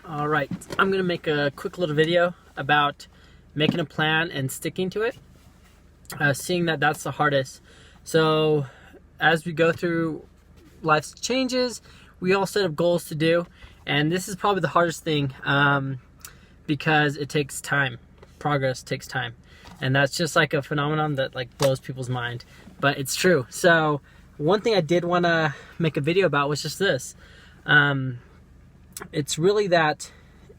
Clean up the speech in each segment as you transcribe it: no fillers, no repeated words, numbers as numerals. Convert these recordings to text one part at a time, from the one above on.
All right, I'm gonna make a quick little video about making a plan and sticking to it, seeing that that's the hardest. So as we go through life's changes, we all set up goals to do, and this is probably the hardest thing because it takes time. Progress takes time, and that's just like a phenomenon that like blows people's mind, but it's true. So one thing I did want to make a video about was just this. It's really that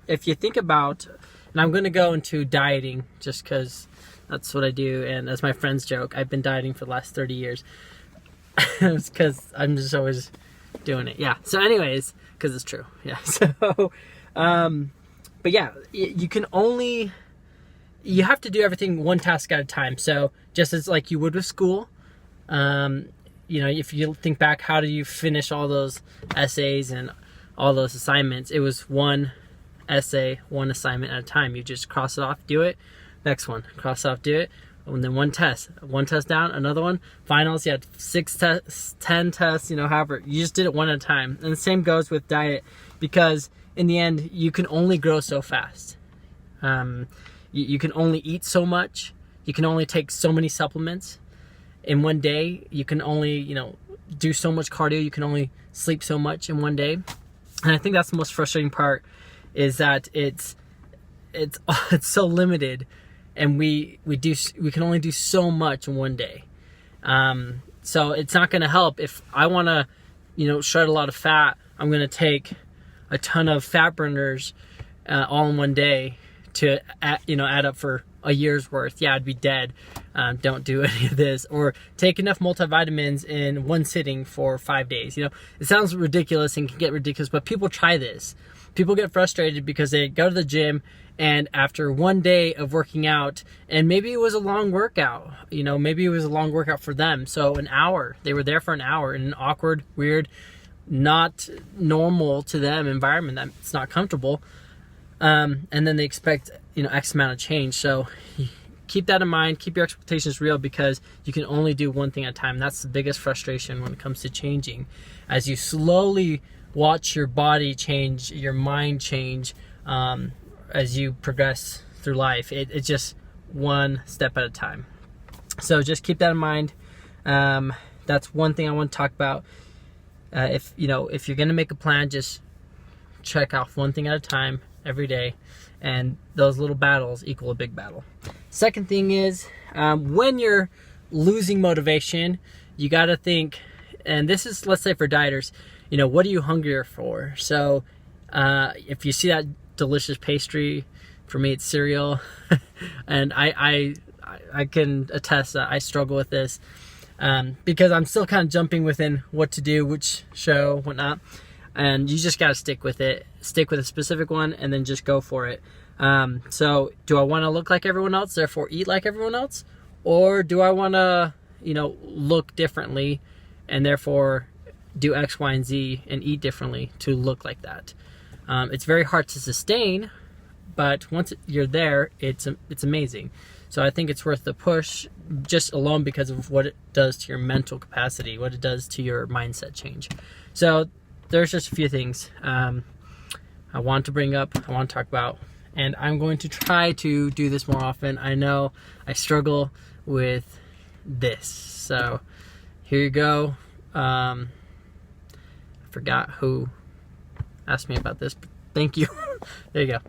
if you think about, and I'm going to go into dieting just because that's what I do, and as my friends joke, I've been dieting for the last 30 years. It's because I'm just always doing it. Yeah, so anyways, because it's true. Yeah, so but yeah, you have to do everything one task at a time. So just as like you would with school, you know, if you think back, how do you finish all those essays and all those assignments? It was one essay, one assignment at a time. You just cross it off, do it, next one, cross it off, do it, and then one test down, another one, finals, you had 6 tests, 10 tests, you know, however, you just did it one at a time. And the same goes with diet, because in the end, you can only grow so fast. You can only eat so much, you can only take so many supplements in one day, you can only, you know, do so much cardio, you can only sleep so much in one day. And I think that's the most frustrating part, is that it's so limited, and we can only do so much in one day. So it's not going to help if I want to, you know, shred a lot of fat. I'm going to take a ton of fat burners all in one day to add up for a year's worth. Yeah, I'd be dead. Don't do any of this. Or take enough multivitamins in one sitting for 5 days. You know, it sounds ridiculous and can get ridiculous, but people try this. People get frustrated because they go to the gym, and after one day of working out, and maybe it was a long workout, you know, maybe it was a long workout for them. So an hour, they were there for an hour in an awkward, weird, not normal to them environment that's not comfortable. And then they expect, you know, X amount of change. So keep that in mind, keep your expectations real, because you can only do one thing at a time. That's the biggest frustration when it comes to changing. As you slowly watch your body change, your mind change, as you progress through life, it's just one step at a time. So just keep that in mind. That's one thing I want to talk about. If you're going to make a plan, just check off one thing at a time every day, and those little battles equal a big battle. Second thing is, when you're losing motivation, you got to think, and this is, let's say for dieters, you know, what are you hungrier for? So if you see that delicious pastry, for me it's cereal, and I can attest that I struggle with this, because I'm still kind of jumping within what to do, which show, whatnot. And you just got to stick with it. Stick with a specific one, and then just go for it. So do I want to look like everyone else, therefore eat like everyone else? Or do I want to, you know, look differently, and therefore do X, Y, and Z and eat differently to look like that? It's very hard to sustain, but once you're there, it's amazing. So I think it's worth the push, just alone because of what it does to your mental capacity, what it does to your mindset change. So there's just a few things I want to bring up, I want to talk about, and I'm going to try to do this more often. I know I struggle with this. So here you go. I forgot who asked me about this, but thank you. There you go.